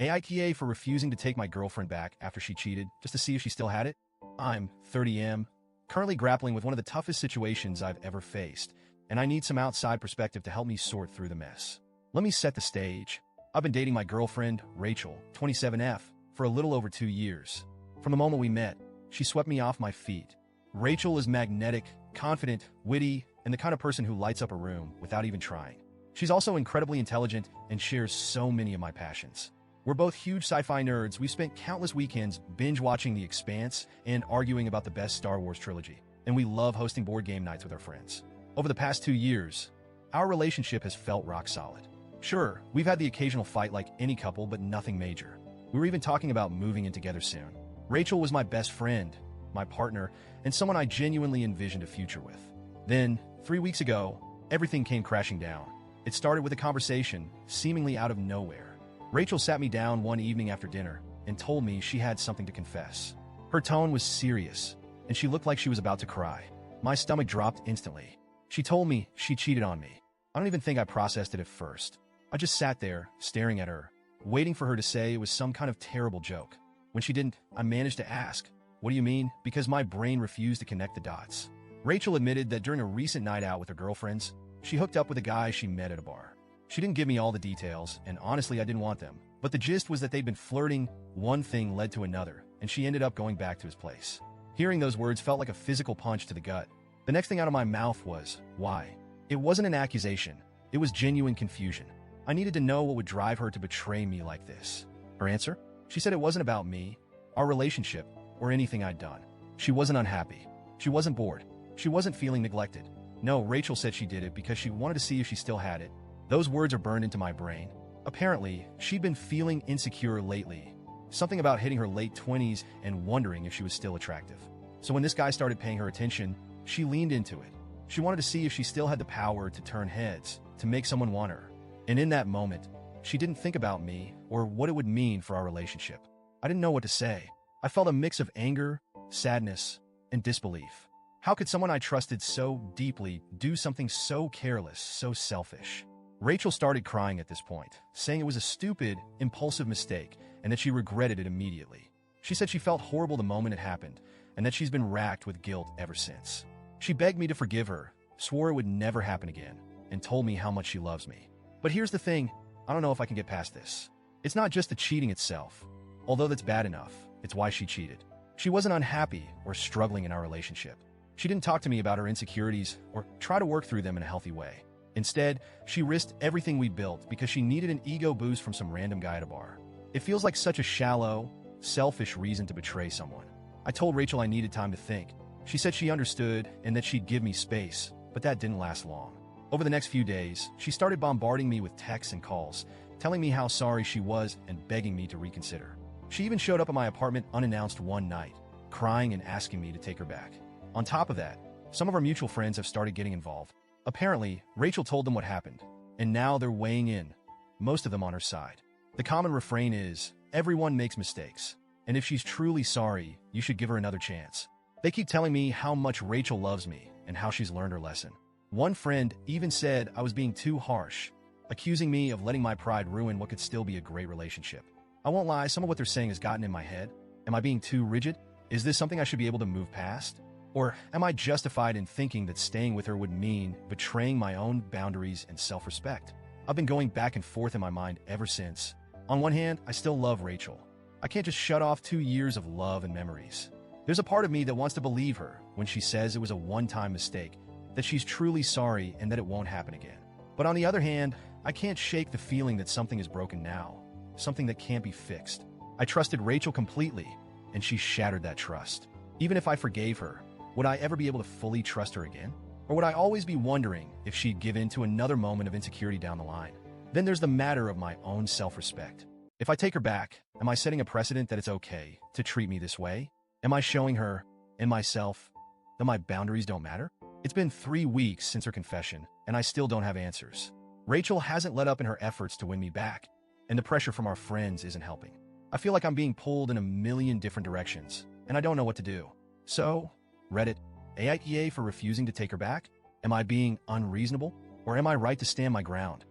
AITA for refusing to take my girlfriend back after she cheated, just to see if she still had it? I'm 30M, currently grappling with one of the toughest situations I've ever faced, and I need some outside perspective to help me sort through the mess. Let me set the stage. I've been dating my girlfriend, Rachel, 27F, for a little over 2 years. From the moment we met, she swept me off my feet. Rachel is magnetic, confident, witty, and the kind of person who lights up a room without even trying. She's also incredibly intelligent and shares so many of my passions. We're both huge sci-fi nerds. We've spent countless weekends binge-watching The Expanse and arguing about the best Star Wars trilogy, and we love hosting board game nights with our friends. Over the past 2 years, our relationship has felt rock solid. Sure, we've had the occasional fight like any couple, but nothing major. We were even talking about moving in together soon. Rachel was my best friend, my partner, and someone I genuinely envisioned a future with. Then, 3 weeks ago, everything came crashing down. It started with a conversation, seemingly out of nowhere. Rachel sat me down one evening after dinner and told me she had something to confess. Her tone was serious, and she looked like she was about to cry. My stomach dropped instantly. She told me she cheated on me. I don't even think I processed it at first. I just sat there, staring at her, waiting for her to say it was some kind of terrible joke. When she didn't, I managed to ask, "What do you mean?" because my brain refused to connect the dots. Rachel admitted that during a recent night out with her girlfriends, she hooked up with a guy she met at a bar. She didn't give me all the details, and honestly, I didn't want them. But the gist was that they'd been flirting, one thing led to another, and she ended up going back to his place. Hearing those words felt like a physical punch to the gut. The next thing out of my mouth was, why? It wasn't an accusation. It was genuine confusion. I needed to know what would drive her to betray me like this. Her answer? She said it wasn't about me, our relationship, or anything I'd done. She wasn't unhappy. She wasn't bored. She wasn't feeling neglected. No, Rachel said she did it because she wanted to see if she still had it. Those words are burned into my brain. Apparently, she'd been feeling insecure lately. Something about hitting her late 20s and wondering if she was still attractive. So when this guy started paying her attention, she leaned into it. She wanted to see if she still had the power to turn heads, to make someone want her. And in that moment, she didn't think about me or what it would mean for our relationship. I didn't know what to say. I felt a mix of anger, sadness, and disbelief. How could someone I trusted so deeply do something so careless, so selfish? Rachel started crying at this point, saying it was a stupid, impulsive mistake and that she regretted it immediately. She said she felt horrible the moment it happened and that she's been racked with guilt ever since. She begged me to forgive her, swore it would never happen again, and told me how much she loves me. But here's the thing, I don't know if I can get past this. It's not just the cheating itself. Although that's bad enough, it's why she cheated. She wasn't unhappy or struggling in our relationship. She didn't talk to me about her insecurities or try to work through them in a healthy way. Instead, she risked everything we built because she needed an ego boost from some random guy at a bar. It feels like such a shallow, selfish reason to betray someone. I told Rachel I needed time to think. She said she understood and that she'd give me space, but that didn't last long. Over the next few days, she started bombarding me with texts and calls, telling me how sorry she was and begging me to reconsider. She even showed up at my apartment unannounced one night, crying and asking me to take her back. On top of that, some of our mutual friends have started getting involved. Apparently, Rachel told them what happened, and now they're weighing in, most of them on her side. The common refrain is, everyone makes mistakes, and if she's truly sorry, you should give her another chance. They keep telling me how much Rachel loves me and how she's learned her lesson. One friend even said I was being too harsh, accusing me of letting my pride ruin what could still be a great relationship. I won't lie, some of what they're saying has gotten in my head. Am I being too rigid? Is this something I should be able to move past? Or am I justified in thinking that staying with her would mean betraying my own boundaries and self-respect? I've been going back and forth in my mind ever since. On one hand, I still love Rachel. I can't just shut off 2 years of love and memories. There's a part of me that wants to believe her when she says it was a one-time mistake, that she's truly sorry and that it won't happen again. But on the other hand, I can't shake the feeling that something is broken now, something that can't be fixed. I trusted Rachel completely, and she shattered that trust. Even if I forgave her, would I ever be able to fully trust her again? Or would I always be wondering if she'd give in to another moment of insecurity down the line? Then there's the matter of my own self-respect. If I take her back, am I setting a precedent that it's okay to treat me this way? Am I showing her and myself that my boundaries don't matter? It's been 3 weeks since her confession, and I still don't have answers. Rachel hasn't let up in her efforts to win me back, and the pressure from our friends isn't helping. I feel like I'm being pulled in a million different directions, and I don't know what to do. So, Reddit, AITA for refusing to take her back? Am I being unreasonable? Or am I right to stand my ground?